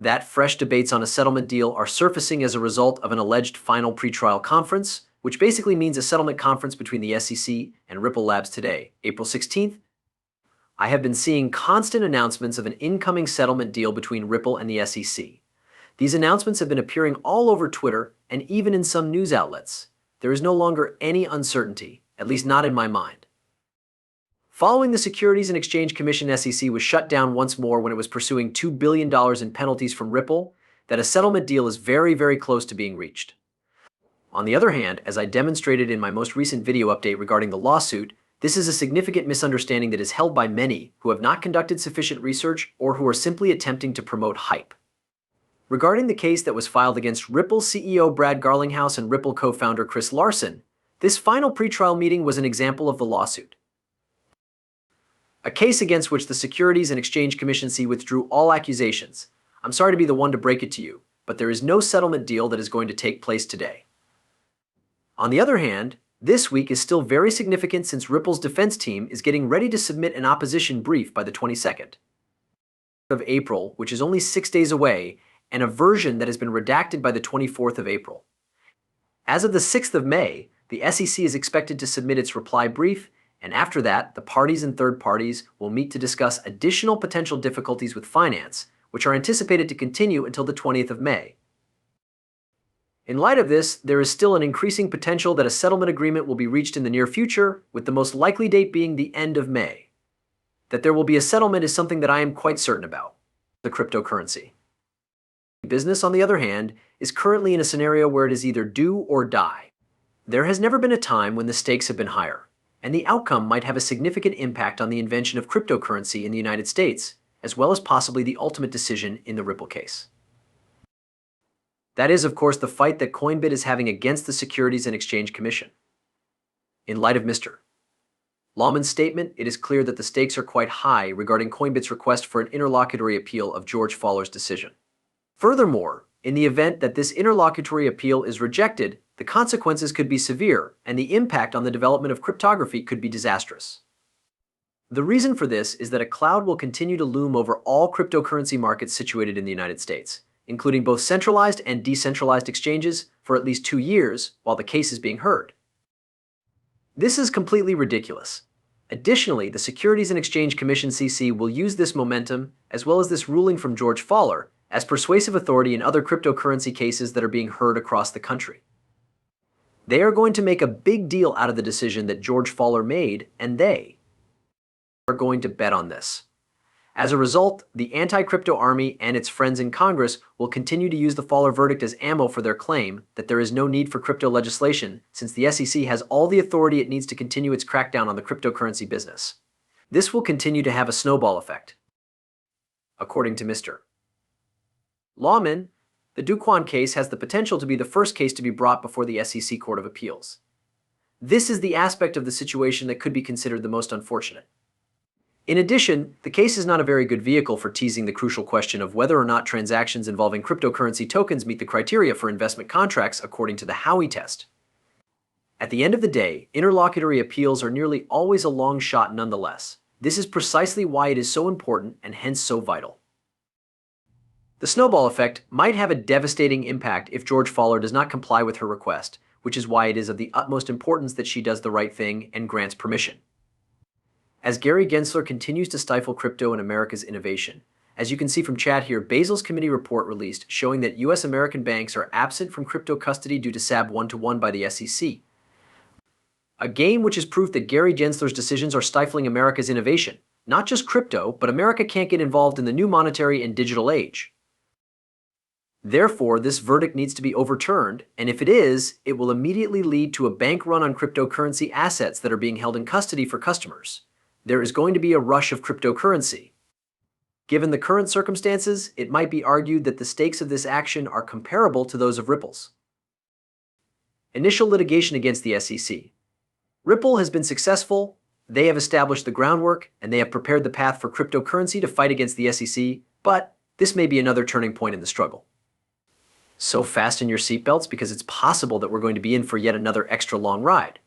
that fresh debates on a settlement deal are surfacing as a result of an alleged final pretrial conference, which basically means a settlement conference between the SEC and Ripple Labs today, April 16th. I have been seeing constant announcements of an incoming settlement deal between Ripple and the SEC. These announcements have been appearing all over Twitter and even in some news outlets. There is no longer any uncertainty, at least not in my mind. Following the Securities and Exchange Commission, SEC was shut down once more when it was pursuing $2 billion in penalties from Ripple, that a settlement deal is very, very close to being reached. On the other hand, as I demonstrated in my most recent video update regarding the lawsuit, this is a significant misunderstanding that is held by many who have not conducted sufficient research or who are simply attempting to promote hype. Regarding the case that was filed against Ripple CEO Brad Garlinghouse and Ripple co-founder Chris Larsen, this final pretrial meeting was an example of the lawsuit. A case against which the Securities and Exchange Commission withdrew all accusations. I'm sorry to be the one to break it to you, but there is no settlement deal that is going to take place today. On the other hand, this week is still very significant since Ripple's defense team is getting ready to submit an opposition brief by the 22nd of April, which is only 6 days away, and a version that has been redacted by the 24th of April. As of the 6th of May, the SEC is expected to submit its reply brief, and after that, the parties and third parties will meet to discuss additional potential difficulties with finance, which are anticipated to continue until the 20th of May. In light of this, there is still an increasing potential that a settlement agreement will be reached in the near future, with the most likely date being the end of May. That there will be a settlement is something that I am quite certain about. The cryptocurrency business, on the other hand, is currently in a scenario where it is either do or die. There has never been a time when the stakes have been higher, and the outcome might have a significant impact on the invention of cryptocurrency in the United States, as well as possibly the ultimate decision in the Ripple case. That is, of course, the fight that Coinbit is having against the Securities and Exchange Commission. In light of Mr. Lawman's statement, it is clear that the stakes are quite high regarding Coinbit's request for an interlocutory appeal of George Faller's decision. Furthermore, in the event that this interlocutory appeal is rejected, the consequences could be severe, and the impact on the development of cryptography could be disastrous. The reason for this is that a cloud will continue to loom over all cryptocurrency markets situated in the United States, including both centralized and decentralized exchanges, for at least 2 years while the case is being heard. This is completely ridiculous. Additionally, the Securities and Exchange Commission will use this momentum, as well as this ruling from George Faller, as persuasive authority in other cryptocurrency cases that are being heard across the country. They are going to make a big deal out of the decision that George Faller made, and they are going to bet on this. As a result, the anti-crypto army and its friends in Congress will continue to use the Faller verdict as ammo for their claim that there is no need for crypto legislation, since the SEC has all the authority it needs to continue its crackdown on the cryptocurrency business. This will continue to have a snowball effect. According to Mr. Lawman, the Duquan case has the potential to be the first case to be brought before the SEC Court of Appeals. This is the aspect of the situation that could be considered the most unfortunate. In addition, the case is not a very good vehicle for teasing the crucial question of whether or not transactions involving cryptocurrency tokens meet the criteria for investment contracts according to the Howey test. At the end of the day, interlocutory appeals are nearly always a long shot nonetheless. This is precisely why it is so important and hence so vital. The snowball effect might have a devastating impact if George Faller does not comply with her request, which is why it is of the utmost importance that she does the right thing and grants permission. As Gary Gensler continues to stifle crypto and America's innovation, as you can see from chat here, Basel's committee report released showing that U.S. American banks are absent from crypto custody due to SAB 1-1 by the SEC. A game which is proof that Gary Gensler's decisions are stifling America's innovation. Not just crypto, but America can't get involved in the new monetary and digital age. Therefore, this verdict needs to be overturned, and if it is, it will immediately lead to a bank run on cryptocurrency assets that are being held in custody for customers. There is going to be a rush of cryptocurrency. Given the current circumstances, it might be argued that the stakes of this action are comparable to those of Ripple's initial litigation against the SEC. Ripple has been successful, they have established the groundwork, and they have prepared the path for cryptocurrency to fight against the SEC, but this may be another turning point in the struggle. So fasten your seatbelts because it's possible that we're going to be in for yet another extra long ride.